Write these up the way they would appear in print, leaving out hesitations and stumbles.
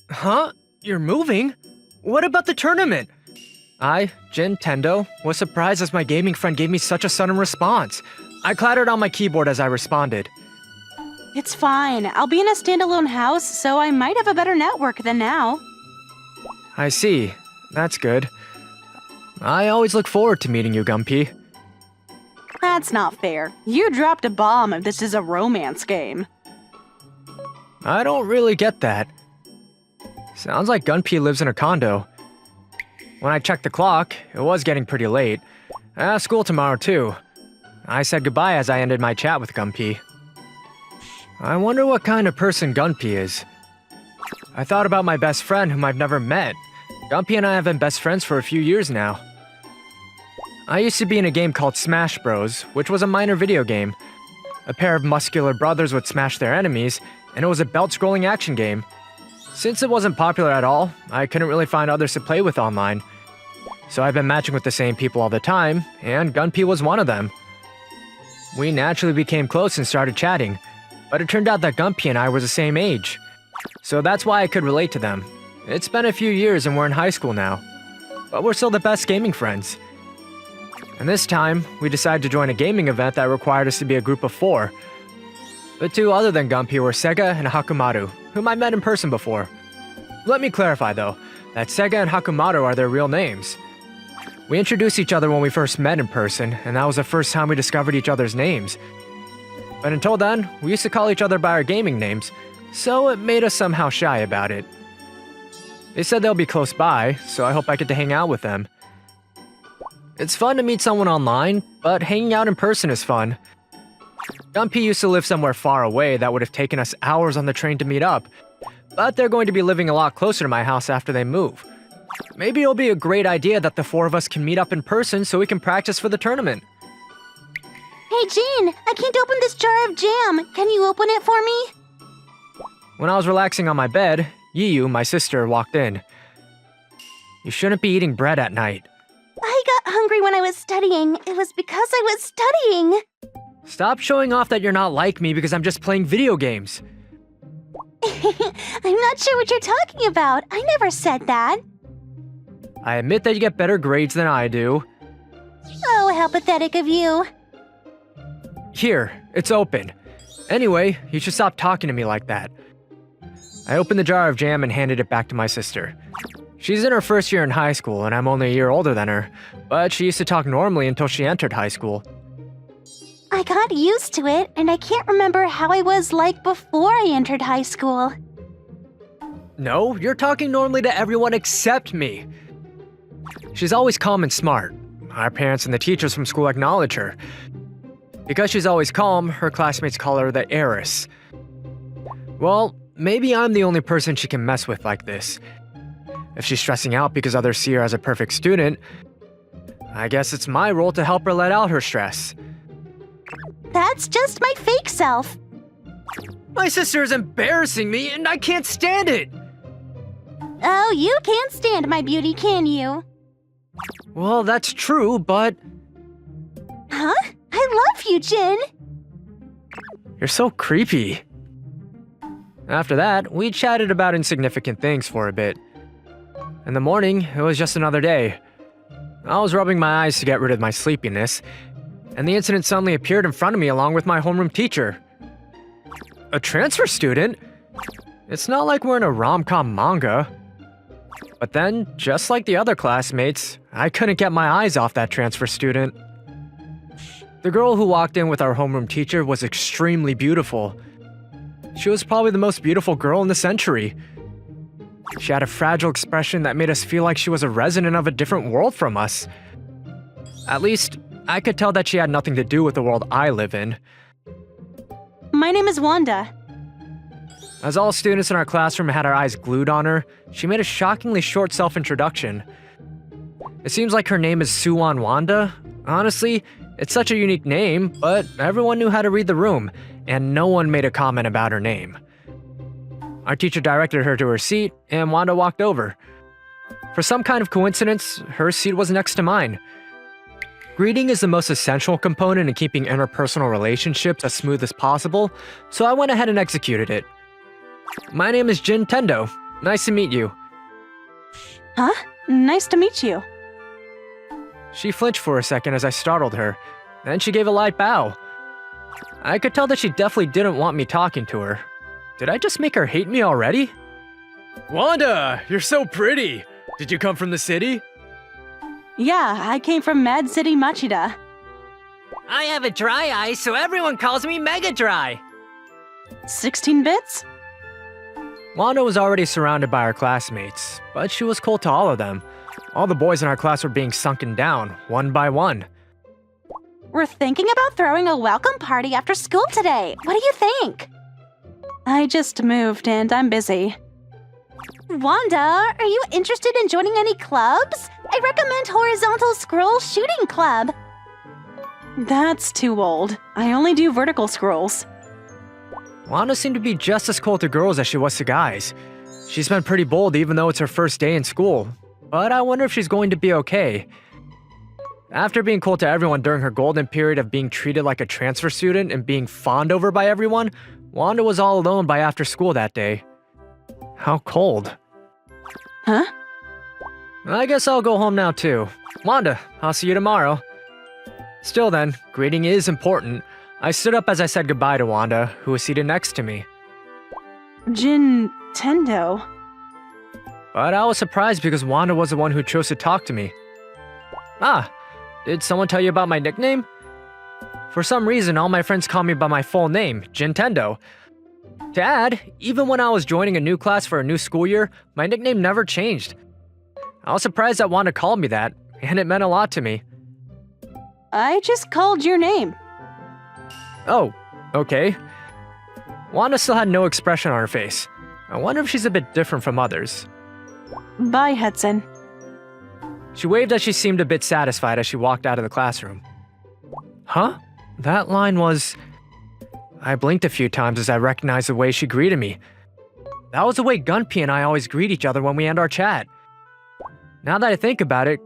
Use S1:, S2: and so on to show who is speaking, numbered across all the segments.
S1: Huh? You're moving? What about the tournament? I, Jin Tendo, was surprised as my gaming friend gave me such a sudden response. I clattered on my keyboard as I responded.
S2: It's fine. I'll be in a standalone house, so I might have a better network than now.
S1: I see. That's good. I always look forward to meeting you, Gunpei.
S2: That's not fair. You dropped a bomb if this is a romance game.
S1: I don't really get that. Sounds like Gunpei lives in a condo. When I checked the clock, it was getting pretty late. I have school tomorrow too. I said goodbye as I ended my chat with Gunpei. I wonder what kind of person Gunpei is. I thought about my best friend whom I've never met. Gunpei and I have been best friends for a few years now. I used to be in a game called Smash Bros, which was a minor video game. A pair of muscular brothers would smash their enemies, and it was a belt-scrolling action game. Since it wasn't popular at all, I couldn't really find others to play with online. So I've been matching with the same people all the time, and Gunpei was one of them. We naturally became close and started chatting, but it turned out that Gunpei and I were the same age. So that's why I could relate to them. It's been a few years and we're in high school now. But we're still the best gaming friends. And this time, we decided to join a gaming event that required us to be a group of 4. The two other than Gunpei were Sega and Hakumaru, whom I met in person before. Let me clarify though, that Sega and Hakumaru are their real names. We introduced each other when we first met in person, and that was the first time we discovered each other's names. But until then, we used to call each other by our gaming names, so it made us somehow shy about it. They said they'll be close by, so I hope I get to hang out with them. It's fun to meet someone online, but hanging out in person is fun. Gunpei used to live somewhere far away that would have taken us hours on the train to meet up, but they're going to be living a lot closer to my house after they move. Maybe it'll be a great idea that the 4 of us can meet up in person so we can practice for the tournament.
S3: Hey, Jean, I can't open this jar of jam. Can you open it for me?
S1: When I was relaxing on my bed, Yiyu, my sister, walked in. You shouldn't be eating bread at night.
S3: I got hungry when I was studying. It was because I was studying.
S1: Stop showing off that you're not like me because I'm just playing video games.
S3: I'm not sure what you're talking about. I never said that.
S1: I admit that you get better grades than I do.
S3: Oh, how pathetic of you.
S1: Here, it's open. Anyway, you should stop talking to me like that. I opened the jar of jam and handed it back to my sister. She's in her first year in high school, and I'm only a year older than her, but she used to talk normally until she entered high school.
S3: I got used to it, and I can't remember how I was like before I entered high school.
S1: No, you're talking normally to everyone except me. She's always calm and smart. Our parents and the teachers from school acknowledge her. Because she's always calm, her classmates call her the heiress. Well, maybe I'm the only person she can mess with like this. If she's stressing out because others see her as a perfect student, I guess it's my role to help her let out her stress.
S3: That's just my fake self.
S1: My sister is embarrassing me and I can't stand it!
S3: Oh, you can't stand my beauty, can you?
S1: Well, that's true, but...
S3: Huh? I love you, Jin.
S1: You're so creepy. After that, we chatted about insignificant things for a bit. In the morning, it was just another day. I was rubbing my eyes to get rid of my sleepiness, and the incident suddenly appeared in front of me along with my homeroom teacher. A transfer student? It's not like we're in a rom-com manga. But then, just like the other classmates, I couldn't get my eyes off that transfer student. The girl who walked in with our homeroom teacher was extremely beautiful. She was probably the most beautiful girl in the century. She had a fragile expression that made us feel like she was a resident of a different world from us. At least, I could tell that she had nothing to do with the world I live in.
S2: My name is Wanda.
S1: As all students in our classroom had our eyes glued on her, she made a shockingly short self-introduction. It seems like her name is Suwon Wanda. Honestly, it's such a unique name, but everyone knew how to read the room, and no one made a comment about her name. Our teacher directed her to her seat, and Wanda walked over. For some kind of coincidence, her seat was next to mine. Greeting is the most essential component in keeping interpersonal relationships as smooth as possible, so I went ahead and executed it. My name is Jin Tendo. Nice to meet you.
S2: Huh? Nice to meet you.
S1: She flinched for a second as I startled her. Then she gave a light bow. I could tell that she definitely didn't want me talking to her. Did I just make her hate me already? Wanda, you're so pretty. Did you come from the city?
S2: Yeah, I came from Mad City Machida.
S1: I have a dry eye, so everyone calls me Mega Dry.
S2: 16 bits?
S1: Wanda was already surrounded by her classmates, but she was cool to all of them. All the boys in our class were being sunken down, one by one.
S3: We're thinking about throwing a welcome party after school today. What do you think?
S2: I just moved and I'm busy.
S3: Wanda, are you interested in joining any clubs? I recommend Horizontal Scroll Shooting Club.
S2: That's too old. I only do vertical scrolls.
S1: Wanda seemed to be just as cool to girls as she was to guys. She's been pretty bold even though it's her first day in school, but I wonder if she's going to be okay. After being cool to everyone during her golden period of being treated like a transfer student and being fawned over by everyone, Wanda was all alone by after school that day. How cold.
S2: Huh?
S1: I guess I'll go home now too. Wanda, I'll see you tomorrow. Still then, greeting is important. I stood up as I said goodbye to Wanda, who was seated next to me.
S2: Tendo.
S1: But I was surprised because Wanda was the one who chose to talk to me. Ah, did someone tell you about my nickname? For some reason, all my friends call me by my full name, Jintendo. To add, even when I was joining a new class for a new school year, my nickname never changed. I was surprised that Wanda called me that, and it meant a lot to me.
S2: I just called your name.
S1: Oh, okay. Wanda still had no expression on her face. I wonder if she's a bit different from others.
S2: Bye, Hudson.
S1: She waved as she seemed a bit satisfied as she walked out of the classroom. Huh? That line was... I blinked a few times as I recognized the way she greeted me. That was the way Gunpei and I always greet each other when we end our chat. Now that I think about it,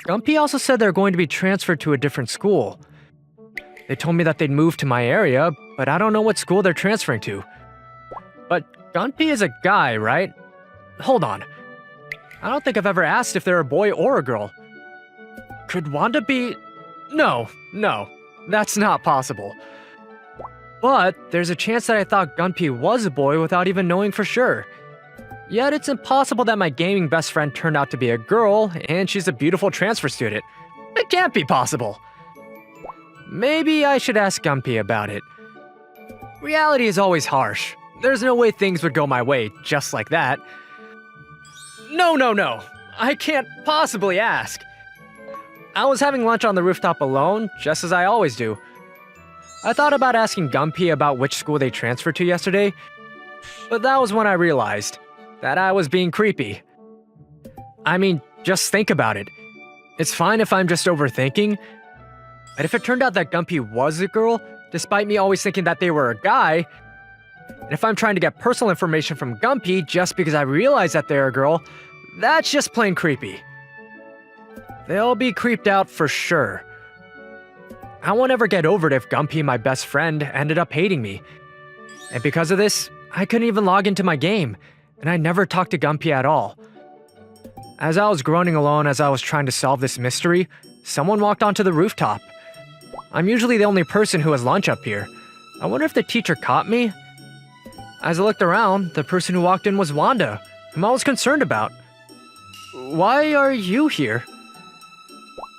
S1: Gunpei also said they're going to be transferred to a different school. They told me that they'd move to my area, but I don't know what school they're transferring to. But Gunpei is a guy, right? Hold on. I don't think I've ever asked if they're a boy or a girl. Could Wanda be... No, that's not possible. But there's a chance that I thought Gunpei was a boy without even knowing for sure. Yet it's impossible that my gaming best friend turned out to be a girl and she's a beautiful transfer student. It can't be possible. Maybe I should ask Gunpei about it. Reality is always harsh. There's no way things would go my way just like that. No. I can't possibly ask. I was having lunch on the rooftop alone, just as I always do. I thought about asking Gunpei about which school they transferred to yesterday, but that was when I realized that I was being creepy. I mean, just think about it. It's fine if I'm just overthinking, but if it turned out that Gunpei was a girl, despite me always thinking that they were a guy, and if I'm trying to get personal information from Gunpei just because I realize that they're a girl, that's just plain creepy. They'll be creeped out for sure. I won't ever get over it if Gunpei, my best friend, ended up hating me. And because of this, I couldn't even log into my game, and I never talked to Gunpei at all. As I was groaning alone as I was trying to solve this mystery, someone walked onto the rooftop. I'm usually the only person who has lunch up here. I wonder if the teacher caught me? As I looked around, the person who walked in was Wanda, whom I was concerned about. Why are you here?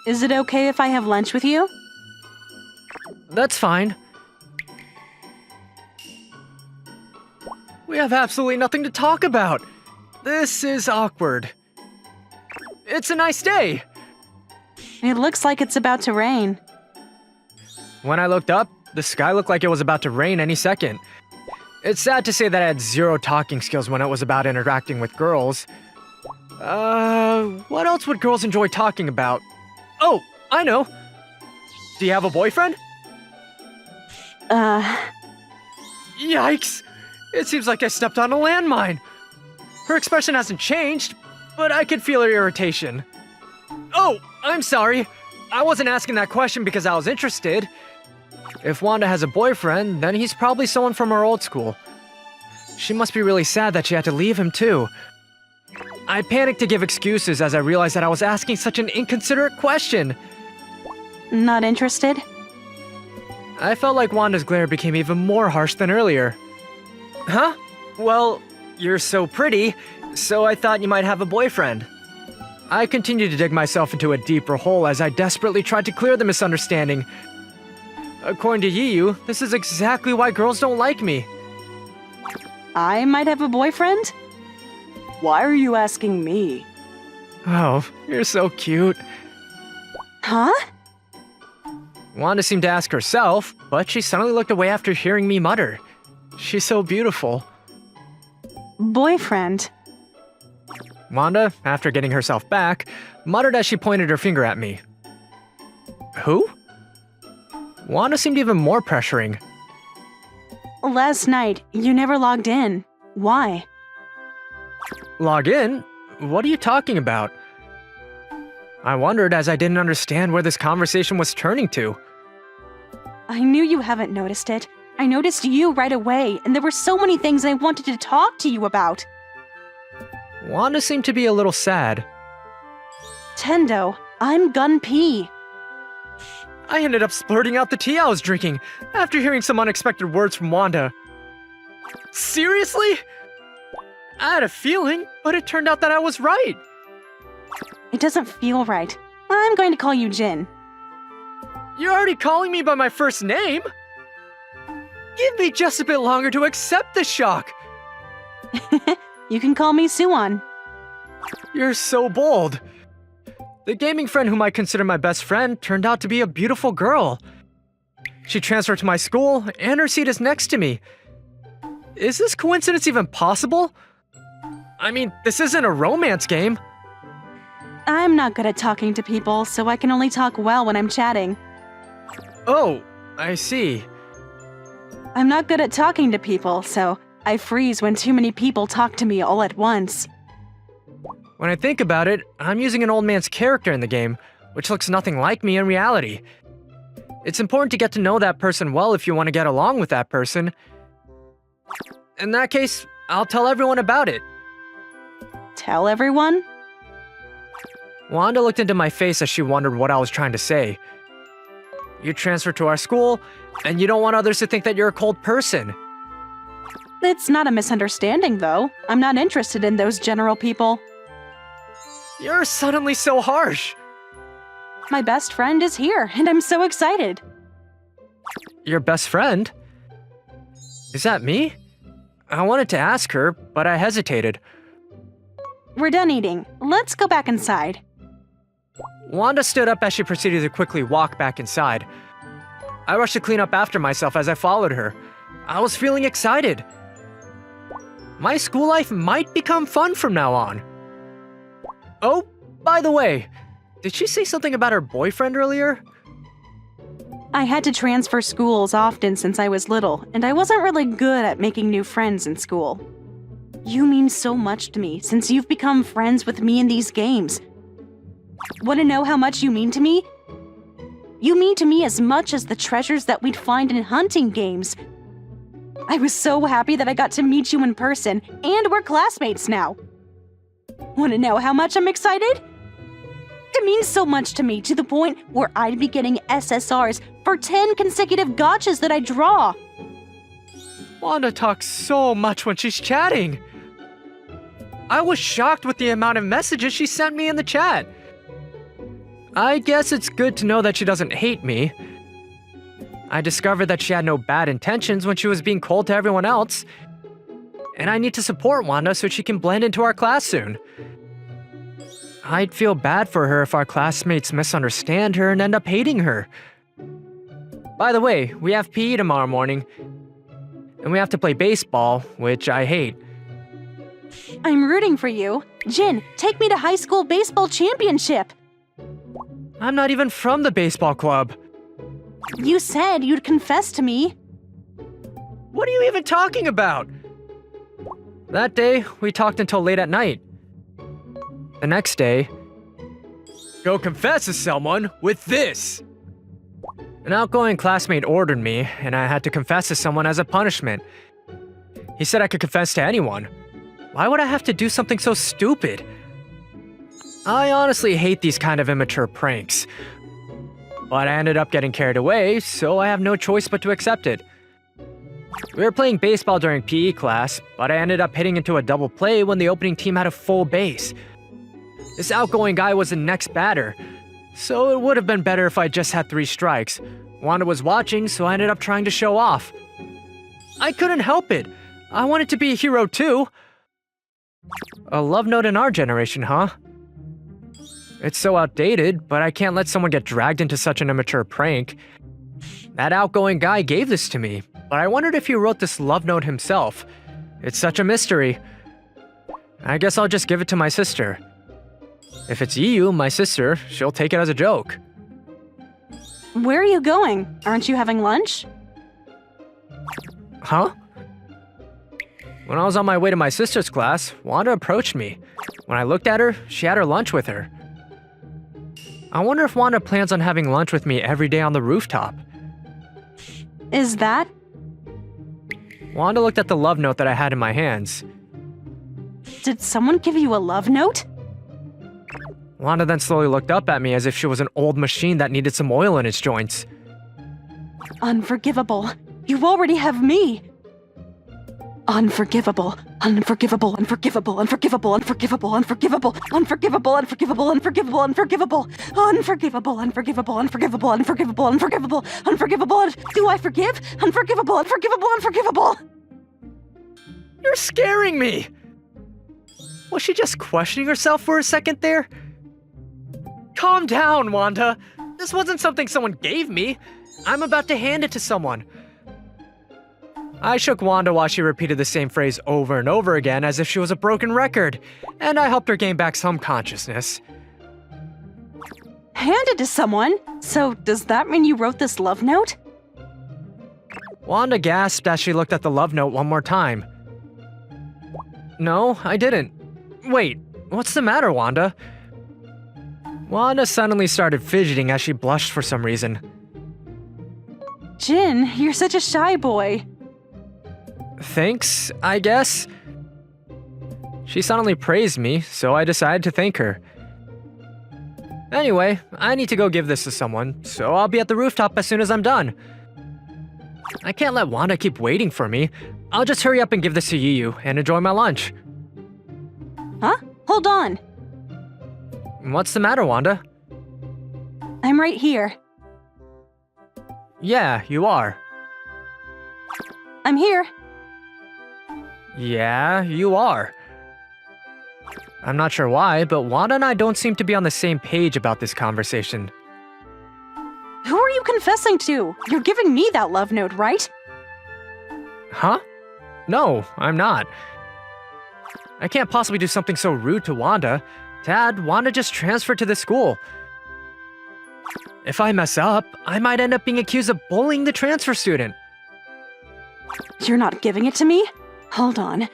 S2: Is it okay if I have lunch with you?
S1: That's fine. We have absolutely nothing to talk about. This is awkward. It's a nice day.
S2: It looks like it's about to rain.
S1: When I looked up, the sky looked like it was about to rain any second. It's sad to say that I had zero talking skills when it was about interacting with girls. What else would girls enjoy talking about? Oh, I know. Do you have a boyfriend? Yikes! It seems like I stepped on a landmine. Her expression hasn't changed, but I could feel her irritation. Oh, I'm sorry. I wasn't asking that question because I was interested. If Wanda has a boyfriend, then he's probably someone from her old school. She must be really sad that she had to leave him, too. I panicked to give excuses as I realized that I was asking such an inconsiderate question.
S2: Not interested?
S1: I felt like Wanda's glare became even more harsh than earlier. Huh? Well, you're so pretty, so I thought you might have a boyfriend. I continued to dig myself into a deeper hole as I desperately tried to clear the misunderstanding. According to Yiyu, this is exactly why girls don't like me.
S2: I might have a boyfriend? Why are you asking me?
S1: Oh, you're so cute.
S2: Huh?
S1: Wanda seemed to ask herself, but she suddenly looked away after hearing me mutter. She's so beautiful.
S2: Boyfriend.
S1: Wanda, after getting herself back, muttered as she pointed her finger at me. Who? Wanda seemed even more pressuring.
S2: Last night, you never logged in. Why?
S1: Log in? What are you talking about? I wondered as I didn't understand where this conversation was turning to.
S2: I knew you haven't noticed it. I noticed you right away, and there were so many things I wanted to talk to you about.
S1: Wanda seemed to be a little sad.
S2: Tendo, I'm Gun P.
S1: I ended up splurting out the tea I was drinking after hearing some unexpected words from Wanda. Seriously? I had a feeling, but it turned out that I was right.
S2: It doesn't feel right. I'm going to call you Jin.
S1: You're already calling me by my first name? Give me just a bit longer to accept the shock.
S2: You can call me Suwon.
S1: You're so bold. The gaming friend whom I consider my best friend turned out to be a beautiful girl. She transferred to my school, and her seat is next to me. Is this coincidence even possible? I mean, this isn't a romance game.
S2: I'm not good at talking to people, so I can only talk well when I'm chatting.
S1: Oh, I see.
S2: I'm not good at talking to people, so I freeze when too many people talk to me all at once.
S1: When I think about it, I'm using an old man's character in the game, which looks nothing like me in reality. It's important to get to know that person well if you want to get along with that person. In that case, I'll tell everyone about it.
S2: Tell everyone?
S1: Wanda looked into my face as she wondered what I was trying to say. You transferred to our school, and you don't want others to think that you're a cold person.
S2: It's not a misunderstanding, though. I'm not interested in those general people.
S1: You're suddenly so harsh.
S2: My best friend is here, and I'm so excited.
S1: Your best friend? Is that me? I wanted to ask her, but I hesitated.
S2: We're done eating. Let's go back inside.
S1: Wanda stood up as she proceeded to quickly walk back inside. I rushed to clean up after myself as I followed her. I was feeling excited. My school life might become fun from now on. Oh, by the way, did she say something about her boyfriend earlier?
S2: I had to transfer schools often since I was little, and I wasn't really good at making new friends in school. You mean so much to me since you've become friends with me in these games. Want to know how much you mean to me? You mean to me as much as the treasures that we'd find in hunting games. I was so happy that I got to meet you in person, and we're classmates now. Want to know how much I'm excited? It means so much to me to the point where I'd be getting SSRs for 10 consecutive gotchas that I draw.
S1: Wanda talks so much when she's chatting. I was shocked with the amount of messages she sent me in the chat. I guess it's good to know that she doesn't hate me. I discovered that she had no bad intentions when she was being cold to everyone else. And I need to support Wanda so she can blend into our class soon. I'd feel bad for her if our classmates misunderstand her and end up hating her. By the way, we have PE tomorrow morning. And we have to play baseball, which I hate.
S2: I'm rooting for you. Jin, take me to high school baseball championship.
S1: I'm not even from the baseball club.
S2: You said you'd confess to me.
S1: What are you even talking about? That day, we talked until late at night. The next day, go confess to someone with this. An outgoing classmate ordered me, and I had to confess to someone as a punishment. He said I could confess to anyone. Why would I have to do something so stupid? I honestly hate these kind of immature pranks. But I ended up getting carried away, so I have no choice but to accept it. We were playing baseball during PE class, but I ended up hitting into a double play when the opening team had a full base. This outgoing guy was the next batter, so it would have been better if I just had 3 strikes. Wanda was watching, so I ended up trying to show off. I couldn't help it. I wanted to be a hero too. A love note in our generation, huh? It's so outdated, but I can't let someone get dragged into such an immature prank. That outgoing guy gave this to me, but I wondered if he wrote this love note himself. It's such a mystery. I guess I'll just give it to my sister. If it's Yu, my sister, she'll take it as a joke.
S2: Where are you going? Aren't you having lunch?
S1: Huh? When I was on my way to my sister's class, Wanda approached me. When I looked at her, she had her lunch with her. I wonder if Wanda plans on having lunch with me every day on the rooftop.
S2: Is that?
S1: Wanda looked at the love note that I had in my hands.
S2: Did someone give you a love note?
S1: Wanda then slowly looked up at me as if she was an old machine that needed some oil in its joints.
S2: Unforgivable. You already have me. Unforgivable. Unforgivable. Unforgivable. Unforgivable. Unforgivable. Unforgivable. Unforgivable. Unforgivable. Unforgivable. Unforgivable. Unforgivable. Unforgivable. Unforgivable. Unforgivable. Unforgivable. Unforgivable. Do I forgive? Unforgivable. Unforgivable. Unforgivable.
S1: You're scaring me! Was she just questioning herself for a second there? Calm down, Wanda. This wasn't something someone gave me. I'm about to hand it to someone. I shook Wanda while she repeated the same phrase over and over again as if she was a broken record, and I helped her gain back some consciousness.
S2: Hand it to someone? So, does that mean you wrote this love note?
S1: Wanda gasped as she looked at the love note one more time. No, I didn't. Wait, what's the matter, Wanda? Wanda suddenly started fidgeting as she blushed for some reason.
S2: Jin, you're such a shy boy.
S1: Thanks, I guess. She suddenly praised me, so I decided to thank her. Anyway, I need to go give this to someone, so I'll be at the rooftop as soon as I'm done. I can't let Wanda keep waiting for me. I'll just hurry up and give this to Yu and enjoy my lunch.
S2: Huh? Hold on.
S1: What's the matter, Wanda?
S2: I'm right here.
S1: Yeah, you are.
S2: I'm here.
S1: Yeah, you are. I'm not sure why, but Wanda and I don't seem to be on the same page about this conversation.
S2: Who are you confessing to? You're giving me that love note, right?
S1: Huh? No, I'm not. I can't possibly do something so rude to Wanda. Dad, Wanda just transferred to this school. If I mess up, I might end up being accused of bullying the transfer student.
S2: You're not giving it to me? Hold on.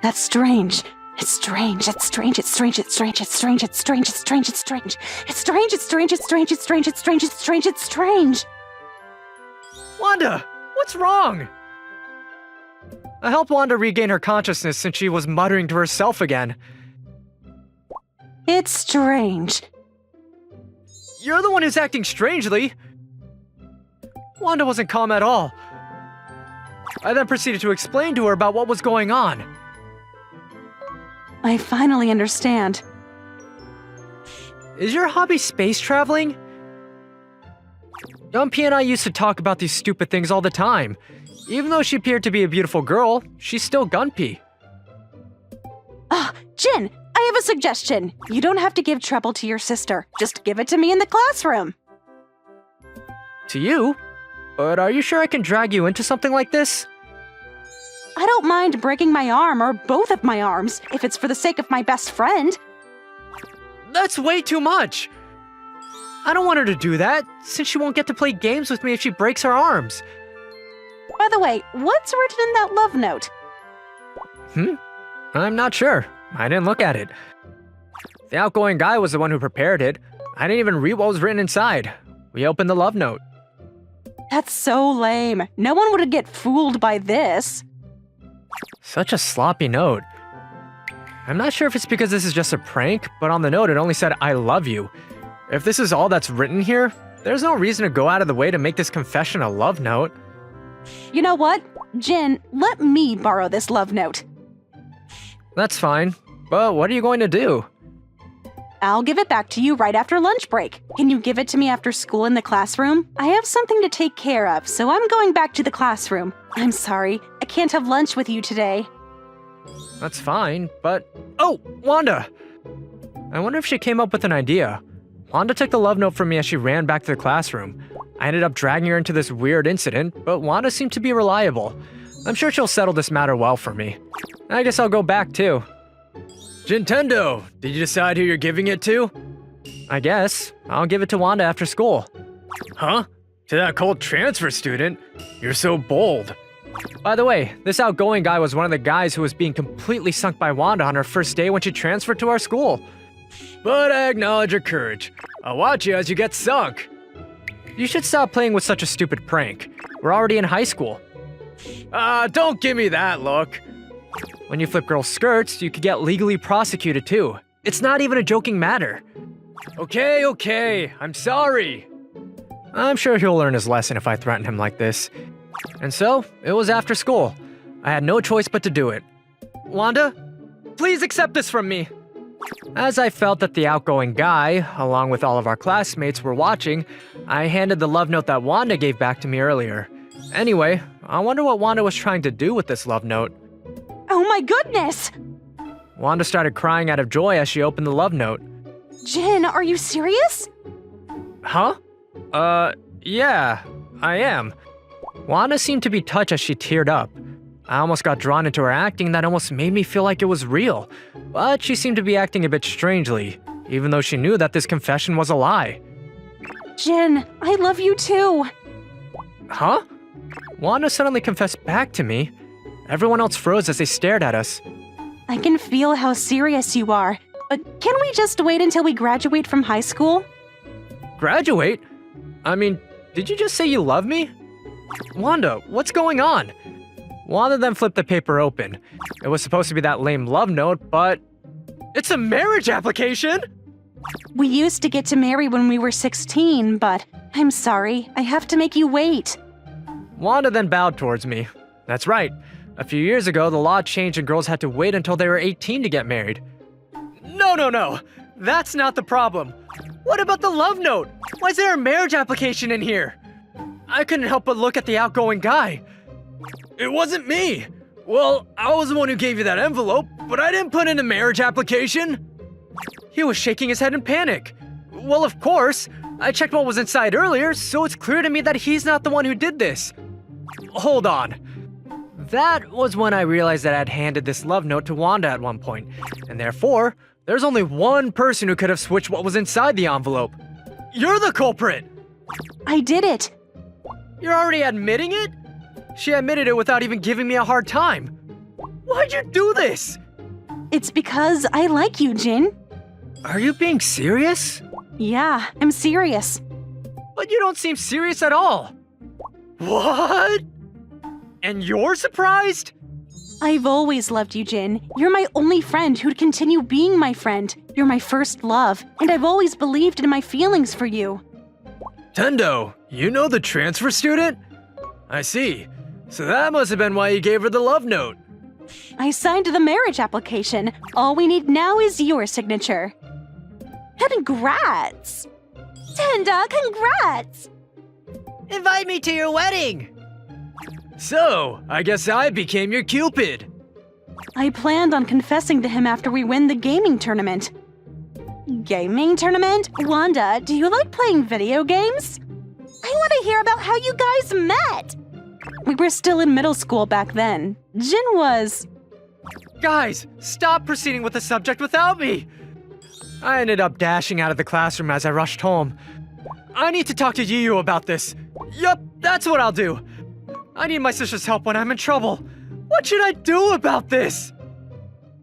S2: That's strange. It's strange. It's strange. It's strange. It's strange. It's strange. It's strange. It's strange. It's strange. It's strange. It's strange. It's strange. It's strange. It's strange. It's strange. It's strange.
S1: Wanda, what's wrong? I helped Wanda regain her consciousness since she was muttering to herself again.
S2: It's strange.
S1: You're the one who's acting strangely. Wanda wasn't calm at all. I then proceeded to explain to her about what was going on.
S2: I finally understand.
S1: Is your hobby space traveling? Gunpei and I used to talk about these stupid things all the time. Even though she appeared to be a beautiful girl, she's still Gunpei.
S2: Jin, I have a suggestion. You don't have to give trouble to your sister. Just give it to me in the classroom.
S1: To you? But are you sure I can drag you into something like this?
S2: I don't mind breaking my arm or both of my arms if it's for the sake of my best friend.
S1: That's way too much! I don't want her to do that, since she won't get to play games with me if she breaks her arms.
S2: By the way, what's written in that love note?
S1: I'm not sure. I didn't look at it. The outgoing guy was the one who prepared it. I didn't even read what was written inside. We opened the love note.
S2: That's so lame. No one would get fooled by this.
S1: Such a sloppy note. I'm not sure if it's because this is just a prank, but on the note it only said, "I love you." If this is all that's written here, there's no reason to go out of the way to make this confession a love note.
S2: You know what? Jin, let me borrow this love note.
S1: That's fine, but what are you going to do?
S2: I'll give it back to you right after lunch break. Can you give it to me after school in the classroom? I have something to take care of, so I'm going back to the classroom. I'm sorry, I can't have lunch with you today.
S1: That's fine, but... Oh, Wanda! I wonder if she came up with an idea. Wanda took the love note from me as she ran back to the classroom. I ended up dragging her into this weird incident, but Wanda seemed to be reliable. I'm sure she'll settle this matter well for me. I guess I'll go back too. Nintendo, did you decide who you're giving it to? I guess. I'll give it to Wanda after school. Huh? To that cold transfer student? You're so bold. By the way, this outgoing guy was one of the guys who was being completely sunk by Wanda on her first day when she transferred to our school. But I acknowledge your courage. I'll watch you as you get sunk. You should stop playing with such a stupid prank. We're already in high school. Don't give me that look. When you flip girls' skirts, you could get legally prosecuted too. It's not even a joking matter. Okay, I'm sorry. I'm sure he'll learn his lesson if I threaten him like this. And so, it was after school. I had no choice but to do it. Wanda, please accept this from me. As I felt that the outgoing guy, along with all of our classmates, were watching, I handed the love note that Wanda gave back to me earlier. Anyway, I wonder what Wanda was trying to do with this love note.
S2: Oh my goodness!
S1: Wanda started crying out of joy as she opened the love note.
S2: Jin, are you serious?
S1: Huh? Yeah, I am. Wanda seemed to be touched as she teared up. I almost got drawn into her acting that almost made me feel like it was real. But she seemed to be acting a bit strangely, even though she knew that this confession was a lie.
S2: Jin, I love you too.
S1: Huh? Wanda suddenly confessed back to me. Everyone else froze as they stared at us.
S2: I can feel how serious you are, but can we just wait until we graduate from high school?
S1: Graduate? I mean, did you just say you love me? Wanda, what's going on? Wanda then flipped the paper open. It was supposed to be that lame love note, but... It's a marriage application!
S2: We used to get to marry when we were 16, but I'm sorry, I have to make you wait.
S1: Wanda then bowed towards me. That's right. A few years ago, the law changed and girls had to wait until they were 18 to get married. No. That's not the problem. What about the love note? Why is there a marriage application in here? I couldn't help but look at the outgoing guy. It wasn't me. Well, I was the one who gave you that envelope, but I didn't put in a marriage application. He was shaking his head in panic. Well, of course. I checked what was inside earlier, so it's clear to me that he's not the one who did this. Hold on. That was when I realized that I'd handed this love note to Wanda at one point, and therefore, there's only one person who could have switched what was inside the envelope. You're the culprit!
S2: I did it.
S1: You're already admitting it? She admitted it without even giving me a hard time. Why'd you do this?
S2: It's because I like you, Jin.
S1: Are you being serious?
S2: Yeah, I'm serious.
S1: But you don't seem serious at all. What? And you're surprised?
S2: I've always loved you, Jin. You're my only friend who'd continue being my friend. You're my first love, and I've always believed in my feelings for you.
S1: Tendo, you know the transfer student? I see. So that must have been why you gave her the love note.
S2: I signed the marriage application. All we need now is your signature. Congrats!
S3: Tenda, congrats!
S1: Invite me to your wedding! So, I guess I became your Cupid.
S2: I planned on confessing to him after we win the gaming tournament. Gaming tournament? Wanda, do you like playing video games?
S3: I want to hear about how you guys met!
S2: We were still in middle school back then. Jin was...
S1: Guys, stop proceeding with the subject without me! I ended up dashing out of the classroom as I rushed home. I need to talk to Yu about this. Yup, that's what I'll do. I need my sister's help when I'm in trouble. What should I do about this?